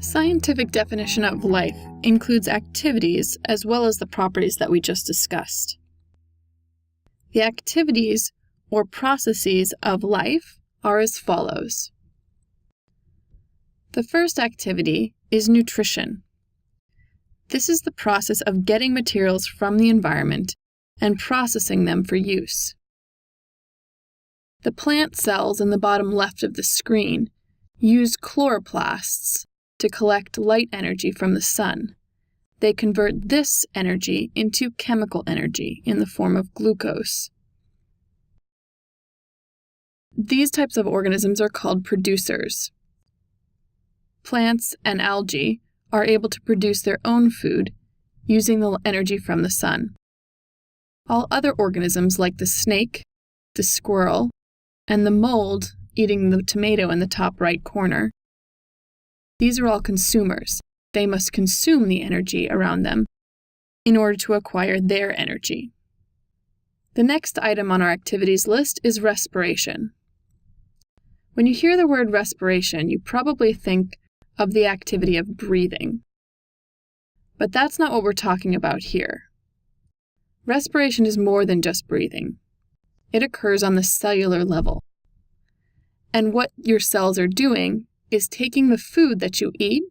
Scientific definition of life includes activities as well as the properties that we just discussed. The activities or processes of life are as follows. The first activity is nutrition. This is the process of getting materials from the environment and processing them for use. The plant cells in the bottom left of the screen use chloroplasts to collect light energy from the sun. They convert this energy into chemical energy in the form of glucose. These types of organisms are called producers. Plants and algae are able to produce their own food using the energy from the sun. All other organisms like the snake, the squirrel, and the mold eating the tomato in the top right corner, these are all consumers. They must consume the energy around them in order to acquire their energy. The next item on our activities list is respiration. When you hear the word respiration, you probably think of the activity of breathing. But that's not what we're talking about here. Respiration is more than just breathing. It occurs on the cellular level. And what your cells are doing is taking the food that you eat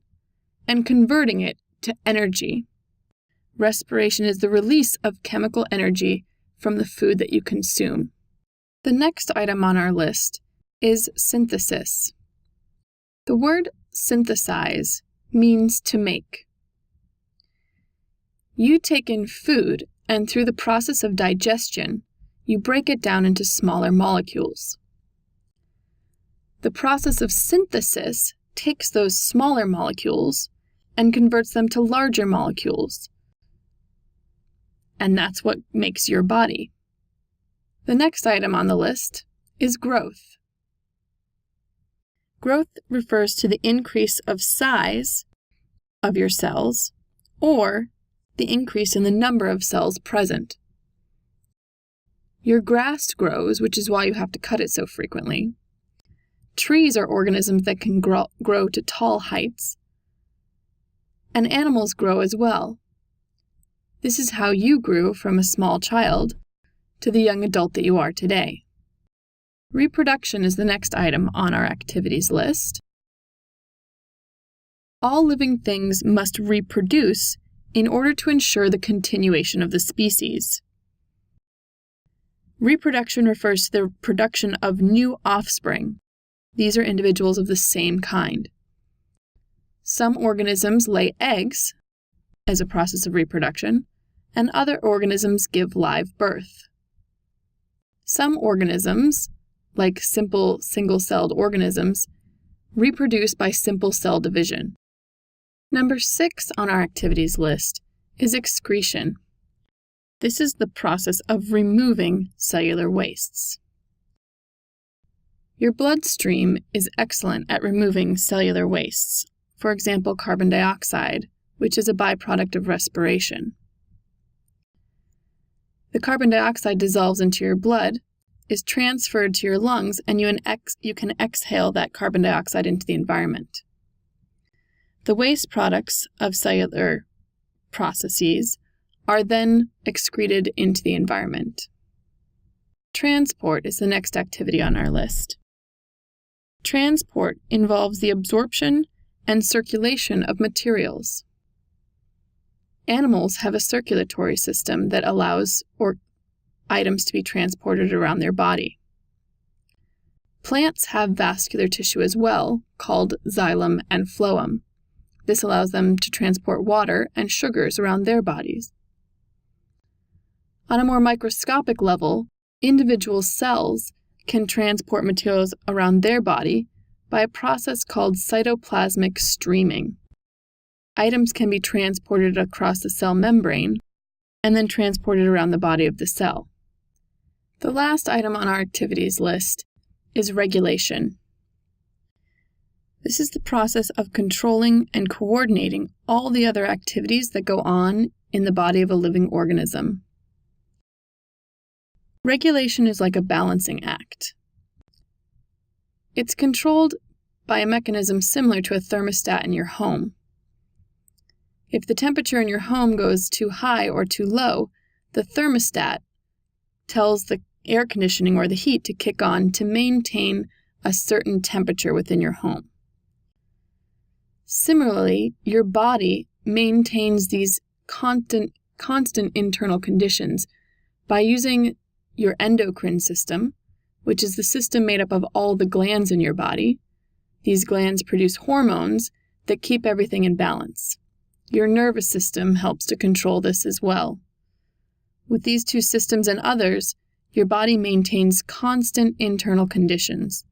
and converting it to energy. Respiration is the release of chemical energy from the food that you consume. The next item on our list is synthesis. The word synthesize means to make. You take in food, and through the process of digestion, you break it down into smaller molecules. The process of synthesis takes those smaller molecules and converts them to larger molecules. And that's what makes your body. The next item on the list is growth. Growth refers to the increase of size of your cells or the increase in the number of cells present. Your grass grows, which is why you have to cut it so frequently. Trees are organisms that can grow to tall heights. And animals grow as well. This is how you grew from a small child to the young adult that you are today. Reproduction is the next item on our activities list. All living things must reproduce in order to ensure the continuation of the species. Reproduction refers to the production of new offspring. These are individuals of the same kind. Some organisms lay eggs as a process of reproduction, and other organisms give live birth. Some organisms, like simple single-celled organisms, reproduce by simple cell division. Number 6 on our activities list is excretion. This is the process of removing cellular wastes. Your bloodstream is excellent at removing cellular wastes, for example, carbon dioxide, which is a byproduct of respiration. The carbon dioxide dissolves into your blood, is transferred to your lungs, and you can exhale that carbon dioxide into the environment. The waste products of cellular processes are then excreted into the environment. Transport is the next activity on our list. Transport involves the absorption and circulation of materials. Animals have a circulatory system that allows items to be transported around their body. Plants have vascular tissue as well, called xylem and phloem. This allows them to transport water and sugars around their bodies. On a more microscopic level, individual cells can transport materials around their body by a process called cytoplasmic streaming. Items can be transported across the cell membrane and then transported around the body of the cell. The last item on our activities list is regulation. This is the process of controlling and coordinating all the other activities that go on in the body of a living organism. Regulation is like a balancing act. It's controlled by a mechanism similar to a thermostat in your home. If the temperature in your home goes too high or too low, the thermostat tells the air conditioning or the heat to kick on to maintain a certain temperature within your home. Similarly, your body maintains these constant internal conditions by using your endocrine system, which is the system made up of all the glands in your body. These glands produce hormones that keep everything in balance. Your nervous system helps to control this as well. With these two systems and others, your body maintains constant internal conditions.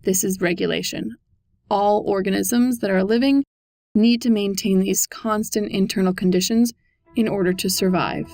This is regulation. All organisms that are living need to maintain these constant internal conditions in order to survive.